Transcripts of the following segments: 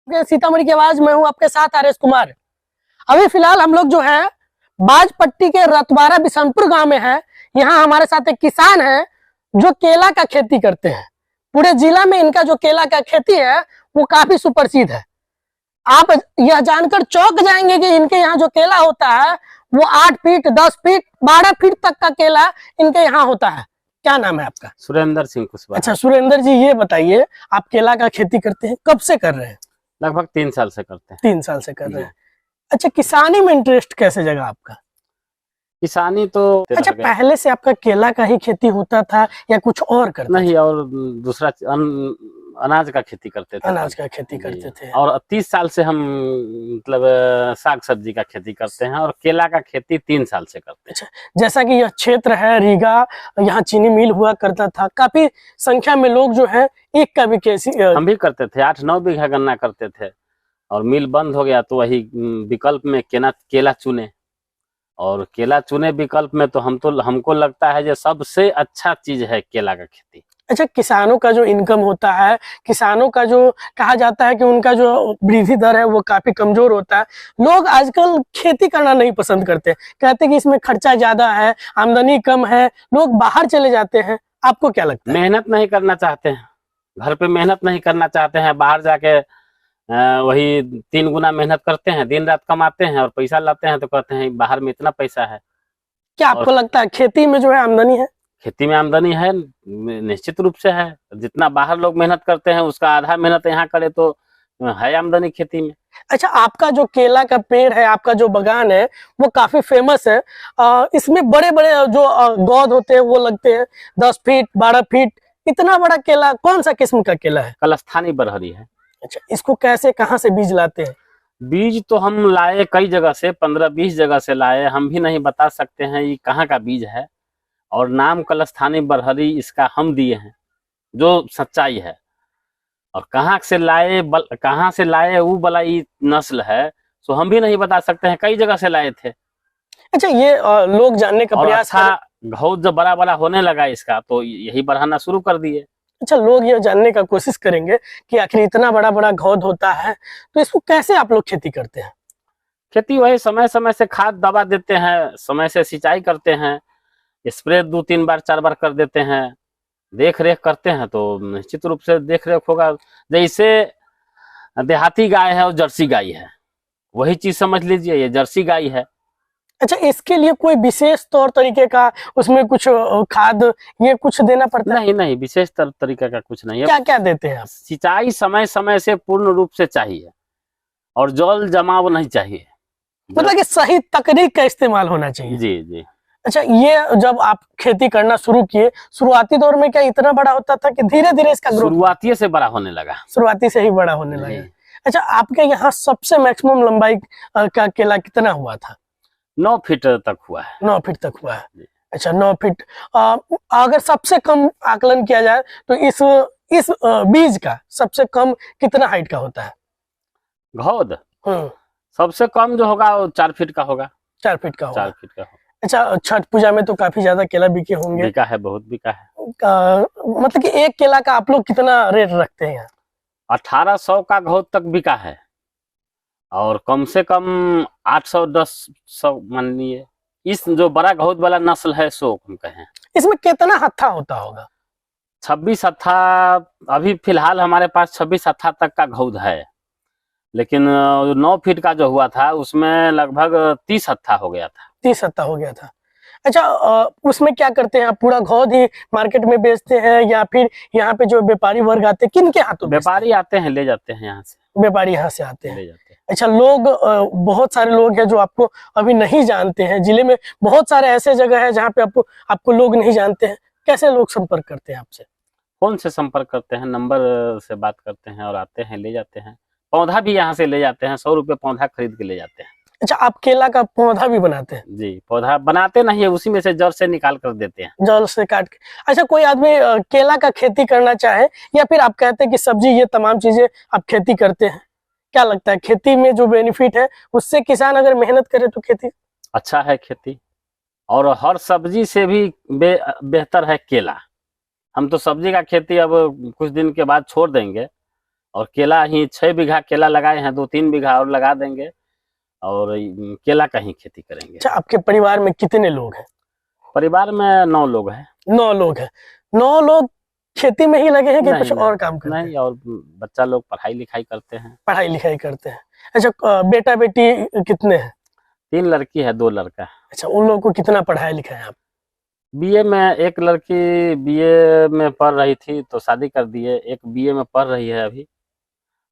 सीतामढ़ी की आवाज, मैं हूं आपके साथ आर एस कुमार। अभी फिलहाल हम लोग जो है बाजपट्टी के रतवारा बिशनपुर गांव में है। यहाँ हमारे साथ एक किसान है जो केला का खेती करते हैं। पूरे जिला में इनका जो केला का खेती है वो काफी सुप्रसिद्ध है। आप यह जानकर चौंक जाएंगे कि इनके यहाँ जो केला होता है वो 8 फीट 10 फीट 12 फीट तक का केला इनके यहाँ होता है। क्या नाम है आपका? सुरेंद्र सिंह कुशवाहा। अच्छा सुरेंद्र जी, ये बताइए आप केला का खेती करते हैं, कब से कर रहे हैं? लगभग 3 साल से करते हैं। 3 साल से कर रहे हैं। अच्छा, किसानी में इंटरेस्ट कैसे जगा आपका? किसानी तो अच्छा, पहले से आपका केला का ही खेती होता था या कुछ और करते नहीं, और दूसरा अनाज का खेती करते थे। अनाज का खेती करते थे। और 30 साल से हम मतलब साग सब्जी का खेती करते हैं और केला का खेती 3 साल से करते हैं। अच्छा, जैसा कि यह क्षेत्र है रीगा, यहाँ चीनी मिल हुआ करता था, काफी संख्या में लोग जो है एक का भी कैसी हम भी करते थे। 8-9 बीघा गन्ना करते थे और मिल बंद हो गया तो वही विकल्प में केला चुने। और केला चुने विकल्प में तो हमको लगता है जो सबसे अच्छा चीज है केला का खेती। अच्छा, किसानों का जो इनकम होता है, किसानों का जो कहा जाता है कि उनका जो वृद्धि दर है वो काफी कमजोर होता है। लोग आजकल खेती करना नहीं पसंद करते, कहते हैं कि इसमें खर्चा ज्यादा है, आमदनी कम है, लोग बाहर चले जाते हैं। आपको क्या लगता है? मेहनत नहीं करना चाहते हैं, घर पे मेहनत नहीं करना चाहते हैं, बाहर जाके वही 3 गुना मेहनत करते हैं, दिन रात कमाते हैं और पैसा लाते हैं तो कहते हैं बाहर में इतना पैसा है। क्या आपको लगता है खेती में जो है आमदनी है? खेती में आमदनी है, निश्चित रूप से है। जितना बाहर लोग मेहनत करते हैं उसका आधा मेहनत यहाँ करे तो है आमदनी खेती में। अच्छा, आपका जो केला का पेड़ है, आपका जो बागान है वो काफी फेमस है। इसमें बड़े बड़े जो गौद होते हैं वो लगते हैं 10 फीट 12 फीट। इतना बड़ा केला कौन सा किस्म का केला है? कलस्थानी बरहरी है। अच्छा, इसको कैसे कहाँ से बीज लाते हैं? बीज तो हम लाए कई जगह से, 15-20 जगह से लाए। हम भी नहीं बता सकते हैं ये कहाँ का बीज है। और नाम कलस्थानी बरहरी इसका हम दिए हैं, जो सच्चाई है। और कहाँ से लाए वो वाला ये नस्ल है सो हम भी नहीं बता सकते हैं, कई जगह से लाए थे। अच्छा, ये लोग जानने का प्रयास घौद जब बड़ा बड़ा होने लगा इसका तो यही बढ़ाना शुरू कर दिए। अच्छा, लोग ये जानने का कोशिश करेंगे कि आखिर इतना बड़ा बड़ा घौद होता है तो इसको कैसे आप लोग खेती करते हैं? खेती वही समय समय से खाद दवा देते हैं, समय से सिंचाई करते हैं, स्प्रे 2-3 बार 4 बार कर देते हैं, देख रेख करते हैं तो निश्चित रूप से देख रेख होगा। जैसे देहाती गाय है और जर्सी गाय है, वही चीज समझ लीजिए, ये जर्सी गाय है। अच्छा, इसके लिए कोई विशेष तौर तरीके का उसमें कुछ खाद ये कुछ देना पड़ता है? नहीं, विशेष तरीका का कुछ नहीं है। क्या क्या देते हैं आप? सिंचाई समय समय से पूर्ण रूप से चाहिए और जल जमाव नहीं चाहिए, मतलब कि सही तकनीक का इस्तेमाल होना चाहिए। जी। अच्छा, ये जब आप खेती करना शुरू किए, शुरुआती दौर में क्या इतना बड़ा होता था कि धीरे धीरे इसका ग्रोथ? शुरुआती से बड़ा होने लगा। शुरुआती से ही बड़ा होने लगा। अच्छा, आपके यहाँ सबसे मैक्सिमम लंबाई का केला कितना हुआ था? 9 फीट तक हुआ है। 9 फीट तक हुआ है। अच्छा, 9 फीट। अगर सबसे कम आकलन किया जाए तो इस बीज का सबसे कम कितना हाइट का होता है? घौद सबसे कम जो होगा वो 4 फीट का होगा। 4 फीट का होगा। 4 फीट का। अच्छा, छठ पूजा में तो काफी ज्यादा केला बिके होंगे। बिका है, बहुत बिका है। मतलब कि एक केला का आप लोग कितना रेट रखते हैं यहाँ? 1800 का घौद तक बिका है और कम से कम 800-1000 मानिए। इस जो बड़ा घौद वाला नस्ल है सो हम कहें। इसमें कितना हत्था होता होगा? 26 हत्था अभी फिलहाल हमारे पास 26 हत्था तक का घौद है, लेकिन 9 फीट का जो हुआ था उसमें लगभग 30 हत्था हो गया था। 30 हत्था हो गया था। अच्छा, उसमें क्या करते हैं आप? पूरा घौद ही मार्केट में बेचते हैं या फिर यहाँ पे जो व्यापारी वर्ग आते हैं किनके हाथों? व्यापारी आते हैं, ले जाते हैं यहाँ से। व्यापारी यहाँ से आते हैं, ले जाते हैं। अच्छा, लोग बहुत सारे लोग हैं जो आपको अभी नहीं जानते हैं। जिले में बहुत सारे ऐसे जगह है जहाँ पे आपको लोग नहीं जानते हैं। कैसे लोग संपर्क करते हैं आपसे? फोन से संपर्क करते हैं, नंबर से बात करते हैं और आते हैं, ले जाते हैं। पौधा भी यहाँ से ले जाते हैं, 100 रुपये पौधा खरीद के ले जाते हैं। अच्छा, आप केला का पौधा भी बनाते हैं? जी, पौधा बनाते नहीं है, उसी में से जड़ से निकाल कर देते हैं, जड़ से काट के। अच्छा, कोई आदमी केला का खेती करना चाहे या फिर आप कहते हैं कि सब्जी ये तमाम चीजें आप खेती करते हैं, क्या लगता है खेती में जो बेनिफिट है उससे किसान अगर मेहनत करे तो खेती अच्छा है? खेती और हर सब्जी से भी बेहतर है केला। हम तो सब्जी का खेती अब कुछ दिन के बाद छोड़ देंगे और केला ही 6 बीघा केला लगाए हैं, 2-3 बीघा और लगा देंगे और केला का ही खेती करेंगे। अच्छा, आपके परिवार में कितने लोग हैं? परिवार में 9 लोग हैं। 9 लोग हैं। 9 लोग खेती में ही लगे हैं कि नहीं, कुछ और काम करते हैं? नहीं, और बच्चा लोग पढ़ाई लिखाई करते हैं। पढ़ाई लिखाई करते हैं। अच्छा, बेटा बेटी कितने हैं? 3 लड़की है, 2 लड़का है। अच्छा, उन लोगों को कितना पढ़ाया लिखाया आप? बीए में एक लड़की बीए में पढ़ रही थी तो शादी कर दिए, एक बीए में पढ़ रही है अभी,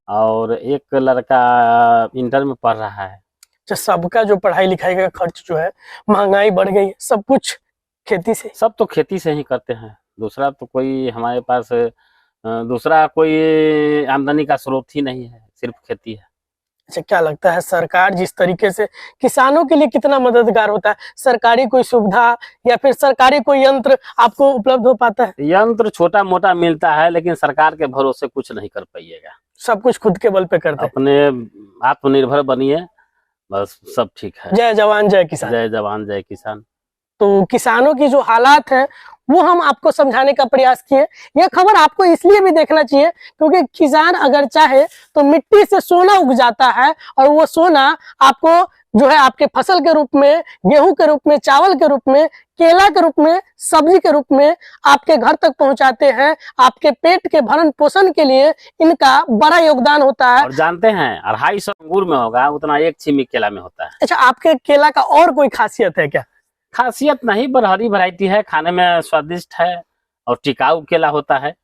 और एक लड़का इंटर में पढ़ रहा है। अच्छा, सबका जो पढ़ाई लिखाई का खर्च जो है, महंगाई बढ़ गई, सब कुछ खेती से? सब तो खेती से ही करते हैं, दूसरा तो कोई हमारे पास दूसरा कोई आमदनी का स्रोत ही नहीं है, सिर्फ खेती है। अच्छा, क्या लगता है सरकार जिस तरीके से किसानों के लिए कितना मददगार होता है, सरकारी कोई सुविधा या फिर सरकारी कोई यंत्र आपको उपलब्ध हो पाता है? यंत्र छोटा मोटा मिलता है, लेकिन सरकार के भरोसे कुछ नहीं कर पाइएगा। सब कुछ खुद के बल पे करते हैं। अपने आत्मनिर्भर बनिए, बस सब ठीक है। जय जवान जय किसान। जय जवान जय किसान। तो किसानों की जो हालात है वो हम आपको समझाने का प्रयास किए। यह खबर आपको इसलिए भी देखना चाहिए क्योंकि किसान अगर चाहे तो मिट्टी से सोना उग जाता है, और वो सोना आपको जो है आपके फसल के रूप में, गेहूं के रूप में, चावल के रूप में, केला के रूप में, सब्जी के रूप में आपके घर तक पहुंचाते हैं। आपके पेट के भरण पोषण के लिए इनका बड़ा योगदान होता है। और जानते हैं 250 अंगूर में होगा उतना 1 छिमी केला में होता है। अच्छा, आपके केला का और कोई खासियत है क्या? खासियत नहीं, बरहरी वैरायटी है, खाने में स्वादिष्ट है और टिकाऊ केला होता है।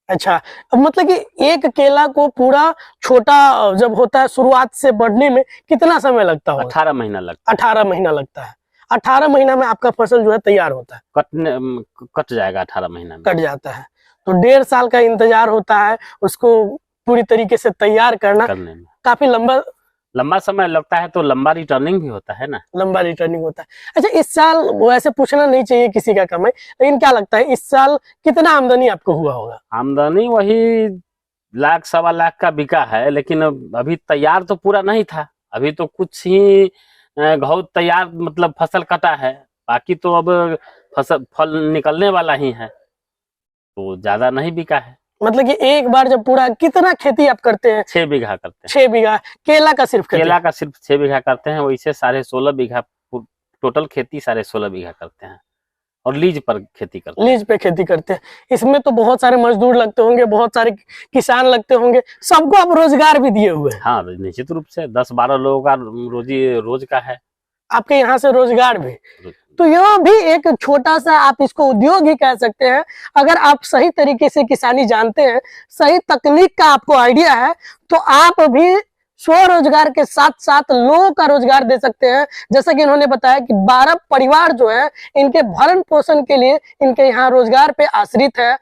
अच्छा, अब मतलब कि एक केला को पूरा छोटा जब होता है शुरुआत से बढ़ने में कितना समय लगता होगा? 18 महीना लगता 18 महीना लगता है। 18 महीना में आपका फसल जो है तैयार होता है, है, कट जाएगा 18 महीना में। कट जाता है। तो 1.5 साल का इंतजार होता है उसको पूरी तरीके से तैयार करने में। काफी लंबा समय लगता है, तो लंबा रिटर्निंग भी होता है ना। लंबा रिटर्निंग होता है। अच्छा, इस साल वैसे पूछना नहीं चाहिए किसी का कमाई, लेकिन क्या लगता है इस साल कितना आमदनी आपको हुआ होगा? आमदनी वही 1 सवा लाख का बिका है, लेकिन अभी तैयार तो पूरा नहीं था, अभी तो कुछ ही घऊ तैयार, मतलब फसल कटा है, बाकी तो अब फल निकलने वाला ही है, तो ज्यादा नहीं बिका है। मतलब कि एक बार जब पूरा कितना खेती आप करते हैं? 6 बीघा करते हैं। 6 बीघा केला का सिर्फ केला का सिर्फ 6 बीघा करते हैं, वैसे 16.5 बीघा टोटल खेती 16.5 बीघा करते हैं, और लीज पर खेती करते हैं। लीज पे खेती करते हैं। इसमें तो बहुत सारे मजदूर लगते होंगे, बहुत सारे किसान लगते होंगे, सबको आप रोजगार भी दिए हुए हैं। हाँ, निश्चित रूप से 10-12 लोगों का रोज का है आपके यहाँ से रोजगार भी। तो यह भी एक छोटा सा आप इसको उद्योग ही कह सकते हैं। अगर आप सही तरीके से किसानी जानते हैं, सही तकनीक का आपको आइडिया है, तो आप भी स्वरोजगार के साथ साथ लोगों का रोजगार दे सकते हैं। जैसा कि इन्होंने बताया कि 12 परिवार जो है इनके भरण पोषण के लिए इनके यहाँ रोजगार पे आश्रित है।